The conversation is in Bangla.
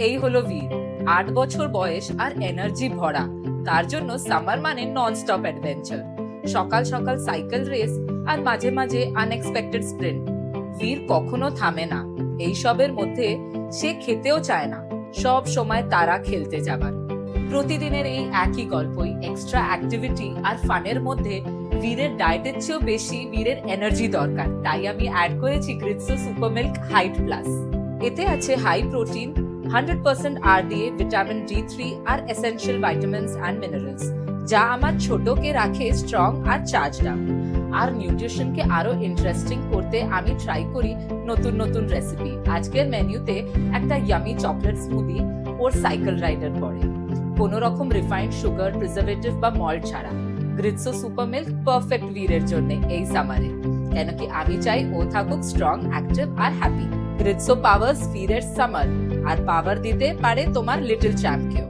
এই হলো বীর, 8 বছর বয়স আর এনার্জি ভরা। তার জন্য সামার মানে নন স্টপ অ্যাডভেঞ্চার। সকাল সকাল সাইকেল রেস আর মাঝে মাঝে আনএক্সপেক্টেড স্প্রিন্ট। বীর কখনো থামে না। এইসবের মধ্যে সে খেতেও চায় না, সব সময় তারা খেলতে যাবার। প্রতিদিনের এই একই গল্পই, এক্সট্রা অ্যাক্টিভিটি আর ফানের মধ্যে বীরের ডায়েটের চেয়েও বেশি বীরের এনার্জি দরকার। তাই আমি অ্যাড করেছি Gritzo super milk height plus. এতে আছে high protein, 100% RDA, vitamin D3 আর এসেনশিয়াল ভাইটামিনস অ্যান্ড মিনারেলস, যা আমার ছোটকে রাখে স্ট্রং আর চার্জড আপ। আর নিউট্রিশনকে আরো ইন্টারেস্টিং করতে আমি ট্রাই করি নতুন নতুন রেসিপি। আজকের মেনুতে একটা ইয়ামি চকলেট স্মুদি ওর সাইকেল রাইডার পরে, কোনো রকম রিফাইন্ড সুগার, প্রিজারভেটিভ বা মল্ট ছাড়া। গ্রিটসো সুপার মিল্ক পারফেক্ট বীরের জন্য এই সামারে, কেন কি আমি চাই ও থাকুক স্ট্রং, অ্যাক্টিভ আর হ্যাপি। গ্রিটসো পাওয়ার্স বীরের সামার, আর পাওয়ার দিতে পারে তোমার লিটল চ্যাম্পকেও।